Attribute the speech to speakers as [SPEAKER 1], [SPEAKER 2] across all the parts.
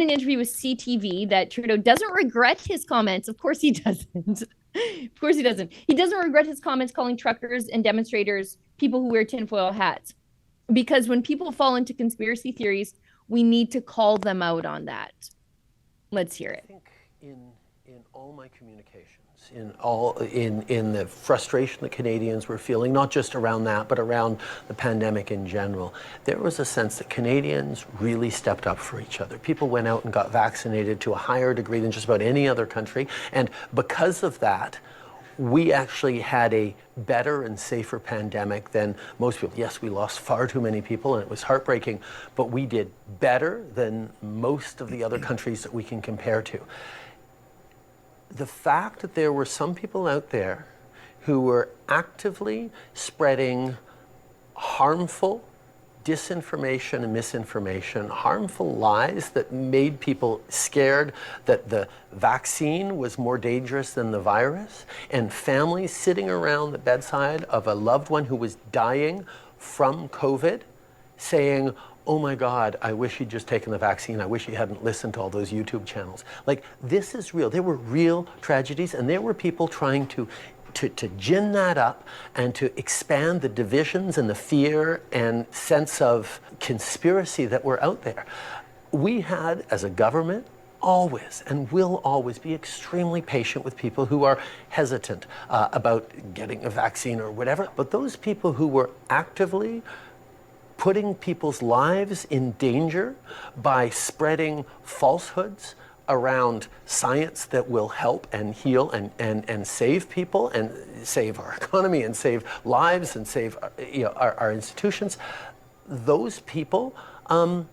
[SPEAKER 1] an interview with CTV that Trudeau doesn't regret his comments. Of course he doesn't. Of course he doesn't. He doesn't regret his comments calling truckers and demonstrators people who wear tinfoil hats. Because when people fall into conspiracy theories, we need to call them out on that. Let's hear it.
[SPEAKER 2] I think in all my communications, in the frustration that Canadians were feeling, not just around that, but around the pandemic in general, there was a sense that Canadians really stepped up for each other. People went out and got vaccinated to a higher degree than just about any other country. And because of that, we actually had a better and safer pandemic than most people. Yes, we lost far too many people and it was heartbreaking, but we did better than most of the other countries that we can compare to. The fact that there were some people out there who were actively spreading harmful disinformation and misinformation, harmful lies that made people scared that the vaccine was more dangerous than the virus, and families sitting around the bedside of a loved one who was dying from COVID saying, oh my God, I wish he'd just taken the vaccine. I wish he hadn't listened to all those YouTube channels. Like, this is real. There were real tragedies, and there were people trying to gin that up and to expand the divisions and the fear and sense of conspiracy that were out there. We had, as a government, always and will always be extremely patient with people who are hesitant about getting a vaccine or whatever. But those people who were actively putting people's lives in danger by spreading falsehoods around science that will help and heal and save people and save our economy and save lives and save our institutions, those people, and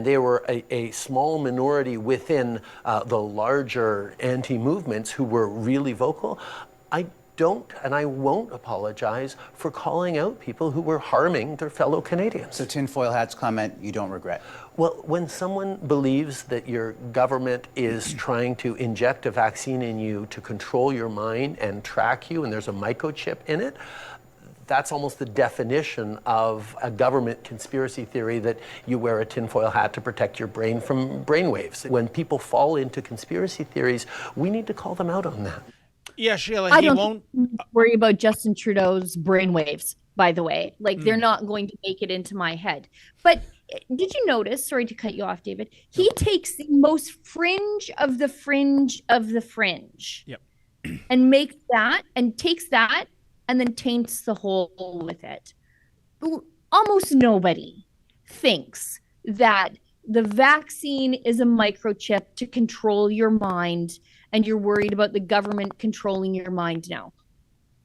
[SPEAKER 2] they were a small minority within the larger anti-movements who were really vocal. I don't and I won't apologize for calling out people who were harming their fellow Canadians.
[SPEAKER 3] So tinfoil hats comment you don't regret?
[SPEAKER 2] Well, when someone believes that your government is trying to inject a vaccine in you to control your mind and track you, and there's a microchip in it, that's almost the definition of a government conspiracy theory, that you wear a tinfoil hat to protect your brain from brainwaves. When people fall into conspiracy theories, we need to call them out on that.
[SPEAKER 4] Yeah, Sheila,
[SPEAKER 1] I don't worry about Justin Trudeau's brainwaves, by the way. Like, they're not going to make it into my head. But did you notice, sorry to cut you off, David, he takes the most fringe of the fringe of the fringe.
[SPEAKER 4] Yep.
[SPEAKER 1] And makes that and takes that and then taints the whole with it. Almost nobody thinks that the vaccine is a microchip to control your mind, and you're worried about the government controlling your mind now.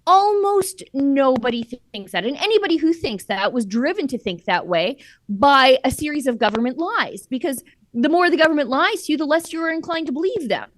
[SPEAKER 1] Almost nobody thinks that. And anybody who thinks that was driven to think that way by a series of government lies, because the more the government lies to you, the less you're inclined to believe them.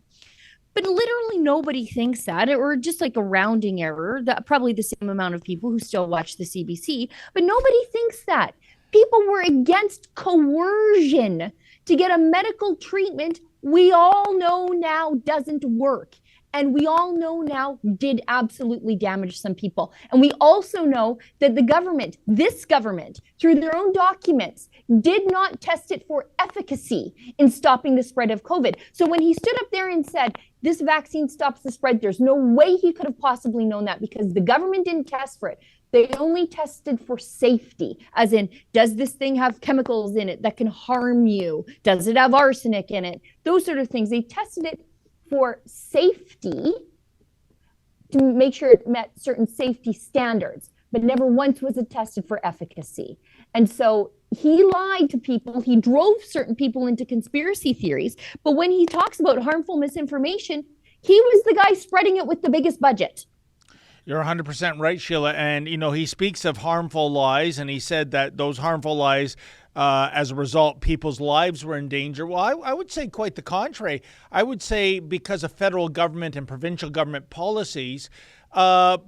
[SPEAKER 1] But literally nobody thinks that, or just like a rounding error, that probably the same amount of people who still watch the CBC, but nobody thinks that. People were against coercion to get a medical treatment we all know now doesn't work. And we all know now did absolutely damage some people. And we also know that the government, this government, through their own documents, did not test it for efficacy in stopping the spread of COVID. So when he stood up there and said, this vaccine stops the spread, there's no way he could have possibly known that, because the government didn't test for it. They only tested for safety, as in, does this thing have chemicals in it that can harm you? Does it have arsenic in it? Those sort of things. They tested it for safety to make sure it met certain safety standards, but never once was it tested for efficacy. And so he lied to people. He drove certain people into conspiracy theories. But when he talks about harmful misinformation, he was the guy spreading it with the biggest budget.
[SPEAKER 4] You're 100% right, Sheila. And, you know, he speaks of harmful lies, and he said that those harmful lies, as a result, people's lives were in danger. Well, I would say quite the contrary. I would say because of federal government and provincial government policies,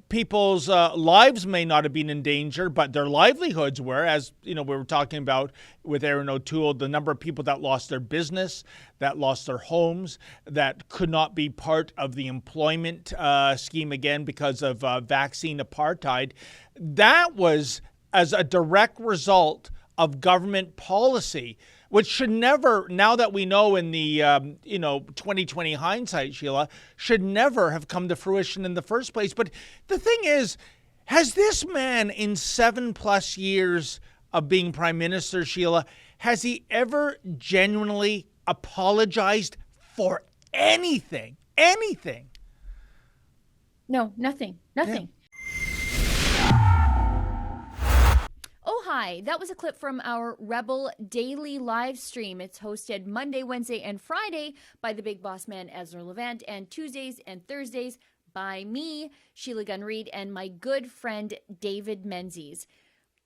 [SPEAKER 4] people's lives may not have been in danger, but their livelihoods were. As you know, we were talking about with Aaron O'Toole, the number of people that lost their business, that lost their homes, that could not be part of the employment scheme again because of vaccine apartheid. That was as a direct result of government policy. which should never, now that we know in the 2020 hindsight, Sheila, should never have come to fruition in the first place. But the thing is, has this man in 7+ years of being prime minister, Sheila, has he ever genuinely apologized for anything? Anything?
[SPEAKER 1] No, nothing. Nothing. Oh, hi. That was a clip from our Rebel Daily live stream. It's hosted Monday, Wednesday, and Friday by the big boss man, Ezra Levant, and Tuesdays and Thursdays by me, Sheila Gunn Reid, and my good friend, David Menzies.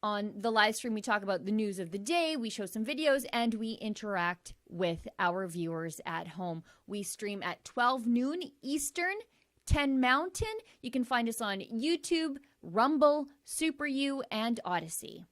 [SPEAKER 1] On the live stream, we talk about the news of the day, we show some videos, and we interact with our viewers at home. We stream at 12 noon Eastern, 10 Mountain. You can find us on YouTube, Rumble, Super U, and Odyssey.